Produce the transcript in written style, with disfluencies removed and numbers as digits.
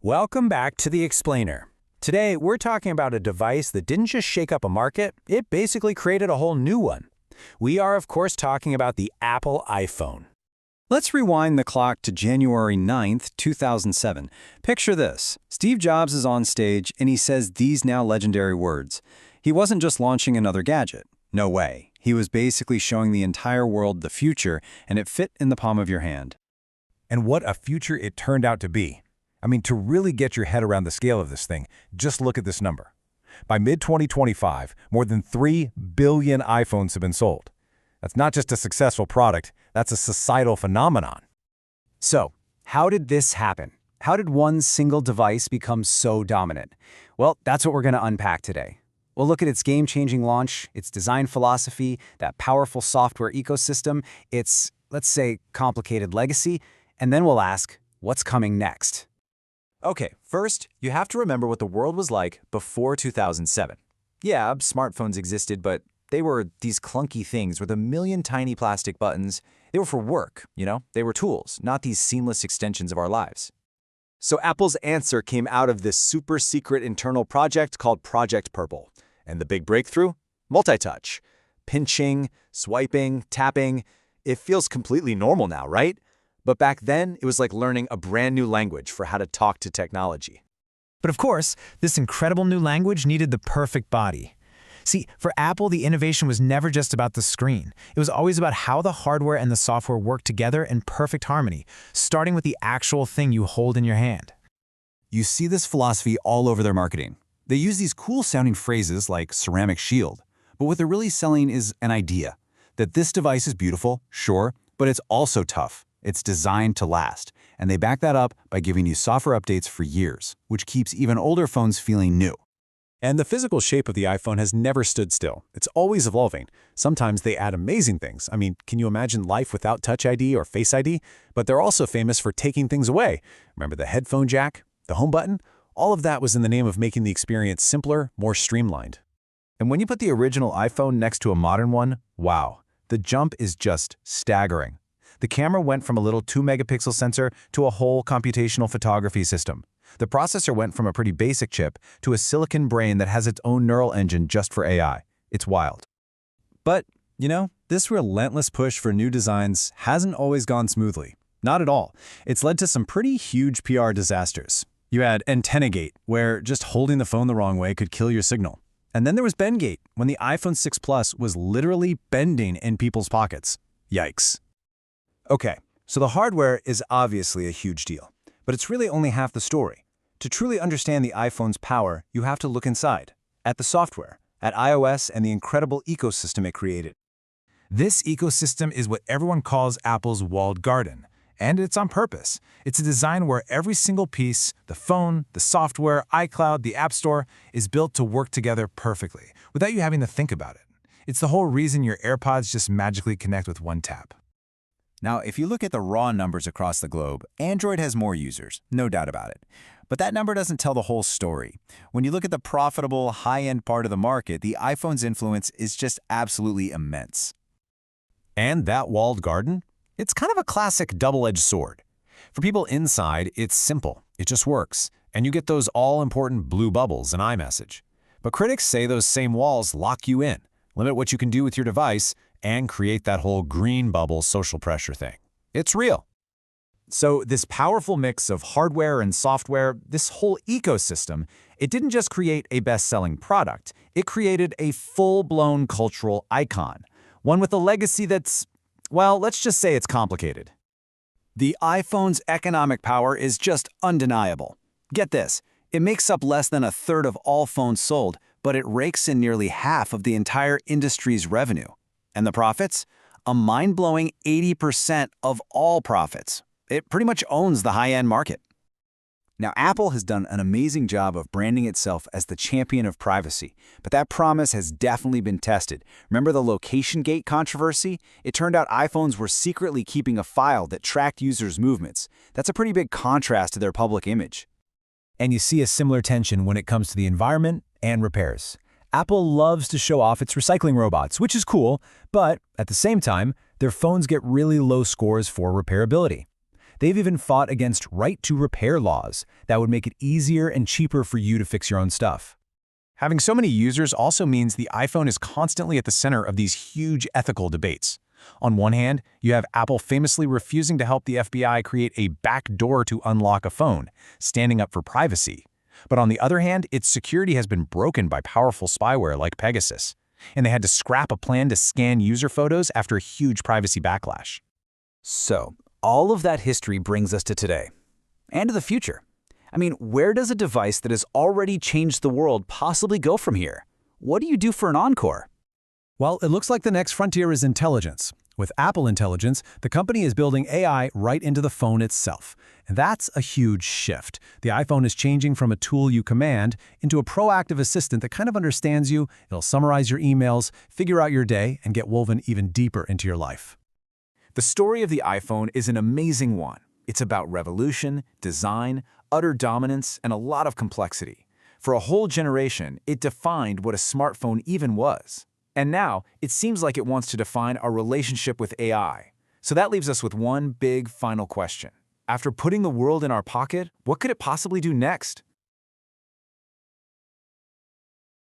Welcome back to The Explainer. Today, we're talking about a device that didn't just shake up a market, it basically created a whole new one. We are, of course, talking about the Apple iPhone. Let's rewind the clock to January 9th, 2007. Picture this. Steve Jobs is on stage and he says these now legendary words. He wasn't just launching another gadget. No way. He was basically showing the entire world the future, and it fit in the palm of your hand. And what a future it turned out to be. I mean, to really get your head around the scale of this thing, just look at this number. By mid-2025, more than 3 billion iPhones have been sold. That's not just a successful product, that's a societal phenomenon. So, how did this happen? How did one single device become so dominant? Well, that's what we're going to unpack today. We'll look at its game-changing launch, its design philosophy, that powerful software ecosystem, its, let's say, complicated legacy, and then we'll ask, what's coming next? Okay, first, you have to remember what the world was like before 2007. Yeah, smartphones existed, but they were these clunky things with a million tiny plastic buttons. They were for work, They were tools, not these seamless extensions of our lives. So Apple's answer came out of this super secret internal project called Project Purple. And the big breakthrough? Multi-touch. Pinching, swiping, tapping. It feels completely normal now, right? But back then, it was like learning a brand new language for how to talk to technology. But of course, this incredible new language needed the perfect body. See, for Apple, the innovation was never just about the screen. It was always about how the hardware and the software work together in perfect harmony, starting with the actual thing you hold in your hand. You see this philosophy all over their marketing. They use these cool-sounding phrases like ceramic shield, but what they're really selling is an idea. That this device is beautiful, sure, but it's also tough. It's designed to last, and they back that up by giving you software updates for years, which keeps even older phones feeling new. And the physical shape of the iPhone has never stood still. It's always evolving. Sometimes they add amazing things. I mean, can you imagine life without Touch ID or Face ID? But they're also famous for taking things away. Remember the headphone jack, the home button? All of that was in the name of making the experience simpler, more streamlined. And when you put the original iPhone next to a modern one, wow, the jump is just staggering. The camera went from a little 2-megapixel sensor to a whole computational photography system. The processor went from a pretty basic chip to a silicon brain that has its own neural engine just for AI. It's wild. But, this relentless push for new designs hasn't always gone smoothly. Not at all. It's led to some pretty huge PR disasters. You had Antennagate, where just holding the phone the wrong way could kill your signal. And then there was Bendgate, when the iPhone 6 Plus was literally bending in people's pockets. Yikes. Okay, so the hardware is obviously a huge deal, but it's really only half the story. To truly understand the iPhone's power, you have to look inside, at the software, at iOS and the incredible ecosystem it created. This ecosystem is what everyone calls Apple's walled garden, and it's on purpose. It's a design where every single piece, the phone, the software, iCloud, the App Store, is built to work together perfectly, without you having to think about it. It's the whole reason your AirPods just magically connect with one tap. Now, if you look at the raw numbers across the globe, Android has more users, no doubt about it. But that number doesn't tell the whole story. When you look at the profitable, high-end part of the market, the iPhone's influence is just absolutely immense. And that walled garden? It's kind of a classic double-edged sword. For people inside, it's simple. It just works. And you get those all-important blue bubbles in iMessage. But critics say those same walls lock you in, limit what you can do with your device, and create that whole green bubble social pressure thing. It's real. So this powerful mix of hardware and software, this whole ecosystem, it didn't just create a best-selling product. It created a full-blown cultural icon, one with a legacy that's, well, let's just say it's complicated. The iPhone's economic power is just undeniable. Get this, it makes up less than a third of all phones sold, but it rakes in nearly half of the entire industry's revenue. And the profits? A mind-blowing 80% of all profits. It pretty much owns the high-end market. Now, Apple has done an amazing job of branding itself as the champion of privacy, but that promise has definitely been tested. Remember the location gate controversy? It turned out iPhones were secretly keeping a file that tracked users' movements. That's a pretty big contrast to their public image. And you see a similar tension when it comes to the environment and repairs. Apple loves to show off its recycling robots, which is cool, but at the same time, their phones get really low scores for repairability. They've even fought against right-to-repair laws that would make it easier and cheaper for you to fix your own stuff. Having so many users also means the iPhone is constantly at the center of these huge ethical debates. On one hand, you have Apple famously refusing to help the FBI create a back door to unlock a phone, standing up for privacy. But on the other hand, its security has been broken by powerful spyware like Pegasus, and they had to scrap a plan to scan user photos after a huge privacy backlash. So, all of that history brings us to today, and to the future. I mean, where does a device that has already changed the world possibly go from here? What do you do for an encore? Well, it looks like the next frontier is intelligence. With Apple Intelligence, the company is building AI right into the phone itself. And that's a huge shift. The iPhone is changing from a tool you command into a proactive assistant that kind of understands you. It'll summarize your emails, figure out your day, and get woven even deeper into your life. The story of the iPhone is an amazing one. It's about revolution, design, utter dominance, and a lot of complexity. For a whole generation, it defined what a smartphone even was. And now, it seems like it wants to define our relationship with AI. So that leaves us with one big final question. After putting the world in our pocket, what could it possibly do next?